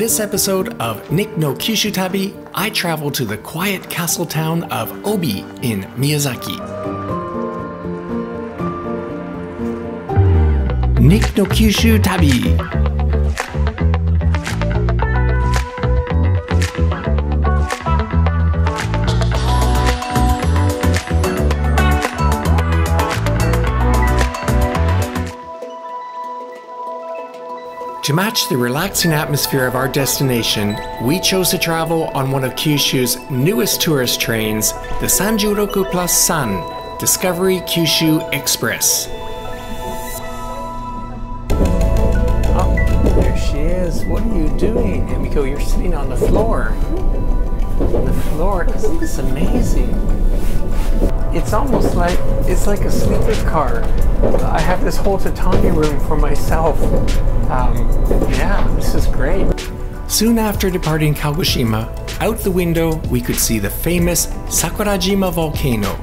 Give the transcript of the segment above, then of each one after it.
In this episode of Nick no Kyushu Tabi, I travel to the quiet castle town of Obi in Miyazaki. Nick no Kyushu Tabi. To match the relaxing atmosphere of our destination, we chose to travel on one of Kyushu's newest tourist trains, the Sanjuroku Plus San Discovery Kyushu Express. Oh, there she is. What are you doing? Emiko, you're sitting on the floor. On the floor. Isn't this amazing? It's almost like, it's like a sleeper car. I have this whole tatami room for myself. Yeah, this is great. Soon after departing Kagoshima, out the window we could see the famous Sakurajima volcano.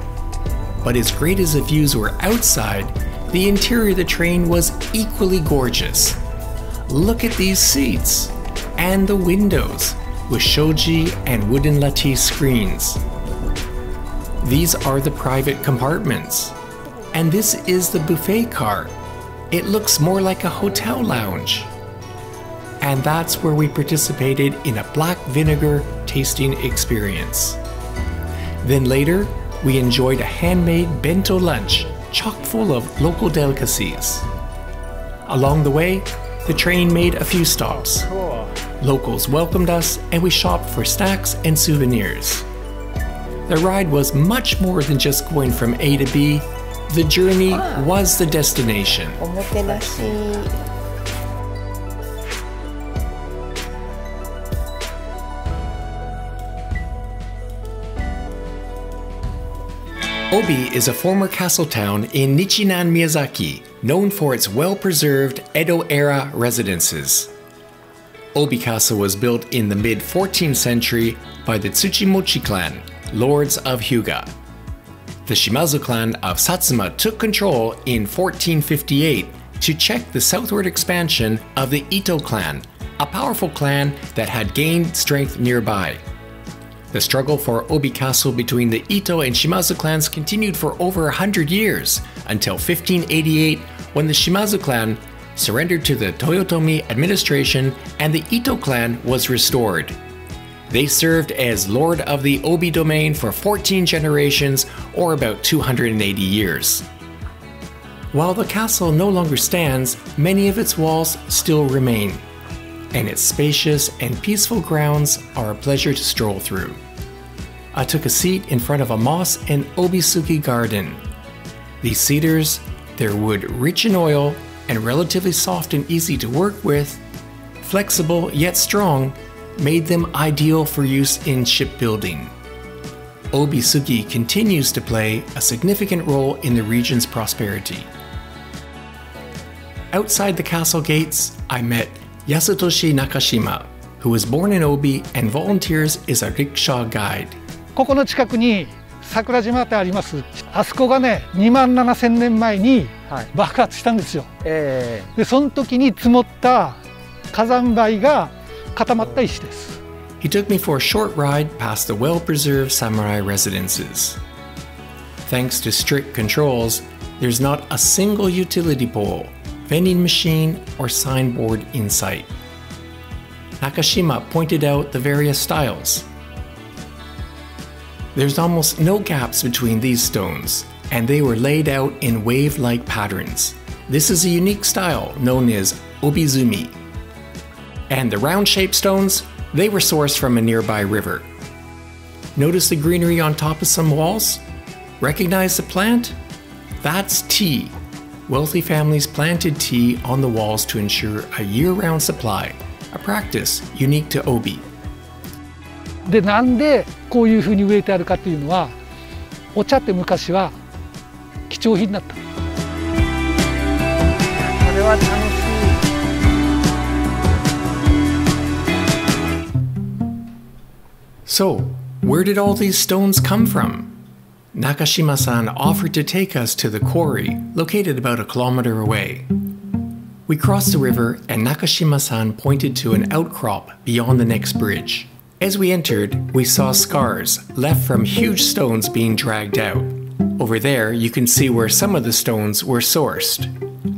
But as great as the views were outside, the interior of the train was equally gorgeous. Look at these seats and the windows with shoji and wooden lattice screens. These are the private compartments. And this is the buffet car. It looks more like a hotel lounge. And that's where we participated in a black vinegar tasting experience. Then later, we enjoyed a handmade bento lunch chock full of local delicacies. Along the way, the train made a few stops. Locals welcomed us and we shopped for snacks and souvenirs. The ride was much more than just going from A to B. The journey was the destination. Obi is a former castle town in Nichinan, Miyazaki, known for its well-preserved Edo-era residences. Obi Castle was built in the mid-14th century by the Tsuchimochi clan, lords of Hyuga. The Shimazu clan of Satsuma took control in 1458 to check the southward expansion of the Ito clan, a powerful clan that had gained strength nearby. The struggle for Obi Castle between the Ito and Shimazu clans continued for over 100 years, until 1588 when the Shimazu clan surrendered to the Toyotomi administration and the Ito clan was restored. They served as lord of the Obi domain for 14 generations, or about 280 years. While the castle no longer stands, many of its walls still remain, and its spacious and peaceful grounds are a pleasure to stroll through. I took a seat in front of a moss and obisuki garden. These cedars, their wood rich in oil and relatively soft and easy to work with, flexible yet strong, made them ideal for use in shipbuilding. Obisuki continues to play a significant role in the region's prosperity. Outside the castle gates, I met Yasutoshi Nakashima, who was born in Obi and volunteers as a rickshaw guide. ここの近くに桜島ってあります。あそこがね、27000年前に爆発したんですよ。で、その時に積もった火山灰が固まった石です。 He took me for a short ride past the well-preserved samurai residences. Thanks to strict controls, there's not a single utility pole, vending machine, or signboard in sight. Nakashima pointed out the various styles. There's almost no gaps between these stones, and they were laid out in wave-like patterns. This is a unique style known as obizumi. And the round-shaped stones, they were sourced from a nearby river. Notice the greenery on top of some walls? Recognize the plant? That's tea. Wealthy families planted tea on the walls to ensure a year-round supply, a practice unique to Obi. で、なんでこういうふうに植えてあるかっていうのは、お茶って昔は貴重品だった。これは楽しい。So, where did all these stones come from? Nakashima-san offered to take us to the quarry, located about a kilometer away. We crossed the river and Nakashima-san pointed to an outcrop beyond the next bridge. As we entered, we saw scars left from huge stones being dragged out. Over there, you can see where some of the stones were sourced.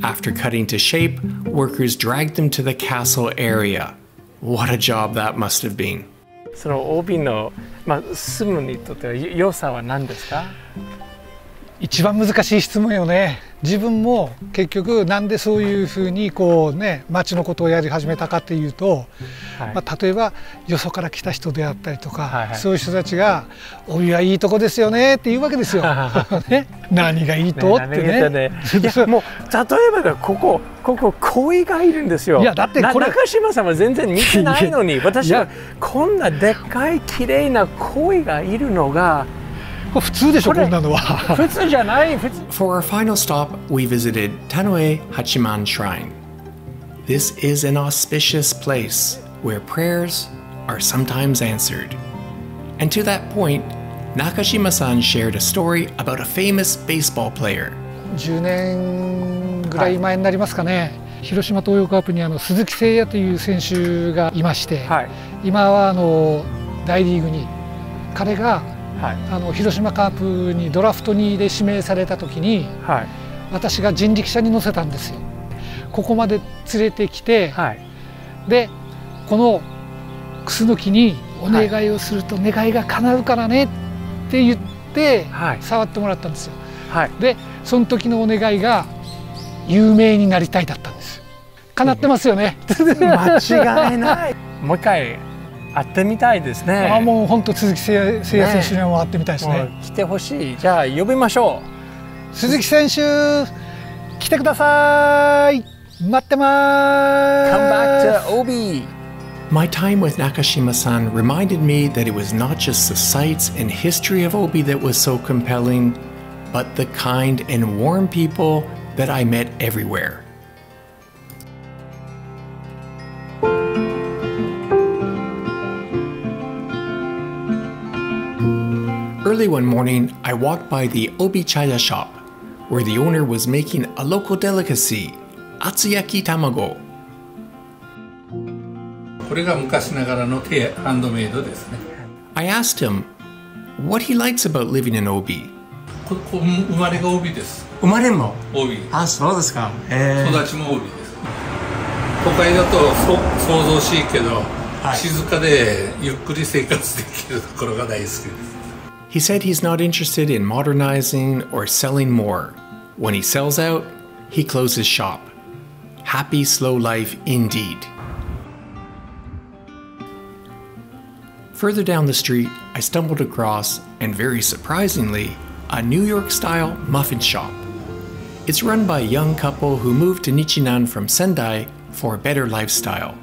After cutting to shape, workers dragged them to the castle area. What a job that must have been. その帯の、住むにとっては良さは何ですか？一番難しい質問よね。自分も結局なんでそういうふうにこうね町のことをやり始めたかっていうと、例えばよそから来た人であったりとか、そういう人たちが「帯はいいとこですよね」って言うわけですよ。ね、何がいいとってね。もう例えばここ鯉がいるんですよ。いやだってこれ中島さんは全然見てないのに私はこんなでっかい綺麗な鯉がいるのが。普通でしょこんなのは。普通じゃない。For our final stop, we visited Tanoe Hachiman Shrine. This is an auspicious place where prayers are sometimes answered. And to that point, Nakashima-san shared a story about a famous baseball player. 10年ぐらい前になりますかね。広島東洋カープに鈴木誠也という選手がいまして、今は大リーグに彼が広島カープにドラフト2で指名された時に、私が人力車に乗せたんですよ。ここまで連れてきて、でこのクスノキにお願いをすると願いが叶うからねって言って、触ってもらったんですよ。でその時のお願いが有名になりたいだったんです。叶ってますよね。間違いない。もう一回会ってみたいですね。もう本当鈴木誠也選手にも会ってみたいですね。来てほしい。じゃあ呼びましょう。鈴木選手来てください。待ってます。Come back to Obi. My time with Nakashima-san reminded me that it was not just the sights and history of Obi that was so compelling, but the kind and warm people that I met everywhere. Early one morning, I walked by the Obi Chaya shop, where the owner was making a local delicacy, Atsuyaki tamago. これが昔ながらのハンドメイドですね。I asked him what he likes about living in Obi. 生まれが帯です。生まれも帯。あ、そうですか。育ちも帯です。都会だと想像しいけど、静かでゆっくり生活できるところが大好きです。He said he's not interested in modernizing or selling more. When he sells out, he closes shop. Happy, slow life indeed. Further down the street, I stumbled across, and very surprisingly, a New York-style muffin shop. It's run by a young couple who moved to Nichinan from Sendai for a better lifestyle.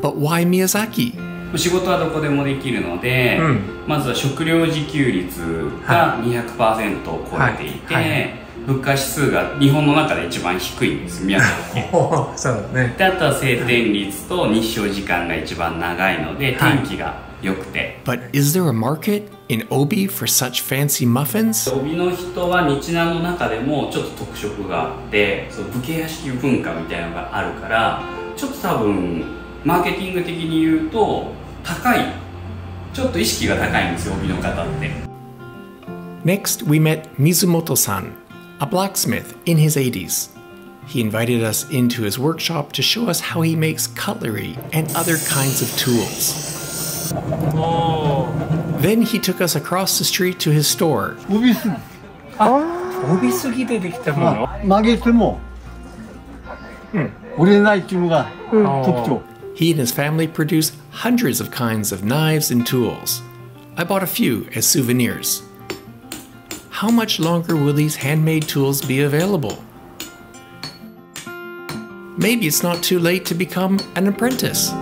But why Miyazaki? 仕事はどこでもできるので、まずは食料自給率が 200% を超えていて、物価指数が日本の中で一番低いんです、宮崎県。そうね。であとは晴天率と日照時間が一番長いので、天気が良くて。But is there a market in Obi for such fancy muffins? 帯の人は日南の中でもちょっと特色があって、その武家屋敷文化みたいなのがあるから、ちょっと多分マーケティング的に言うと高い、ちょっと意識が高いんですよ、帯の方って。Next, we met Mizumoto-san, a blacksmith in his 80s. He invited us into his workshop to show us how he makes cutlery and other kinds of tools. Then he took us across the street to his store. 帯杉でできたもの。曲げても折れないっていうのが特徴。He and his family produce hundreds of kinds of knives and tools. I bought a few as souvenirs. How much longer will these handmade tools be available? Maybe it's not too late to become an apprentice.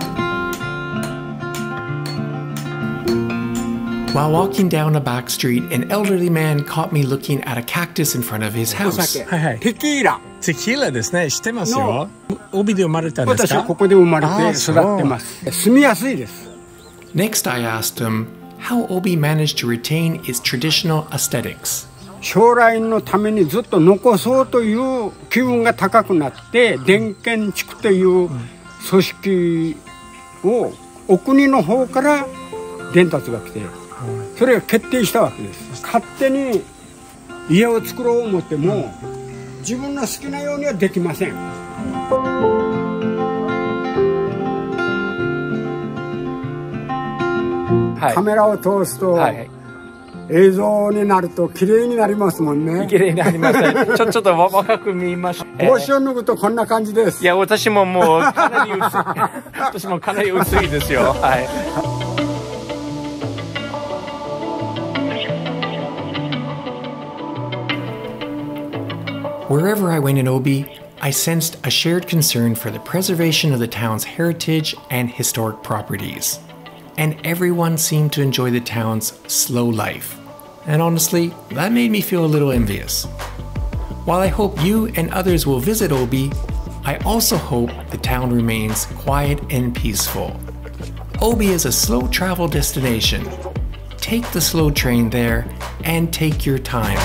While walking down a back street, an elderly man caught me looking at a cactus in front of his house. テキーラ。テキーラですね。知ってますよ。帯で生まれたんですか？私はここで生まれて育ってます。住みやすいです。Next, I asked him how Obi managed to retain its traditional aesthetics. 将来のためにずっと残そうという機運が高くなって、伝建地区という組織をお国の方から伝達が来て、それが決定したわけです。勝手に家を作ろう思っても自分の好きなようにはできません。はい、カメラを通すと、はい、映像になると綺麗になりますもんね。綺麗になりますね。ちょっと若く見ました。帽子を脱ぐとこんな感じです。いや、私ももうかなり薄い。私もかなり薄いですよ。はい。Wherever I went in Obi, I sensed a shared concern for the preservation of the town's heritage and historic properties. And everyone seemed to enjoy the town's slow life. And honestly, that made me feel a little envious. While I hope you and others will visit Obi, I also hope the town remains quiet and peaceful. Obi is a slow travel destination. Take the slow train there and take your time.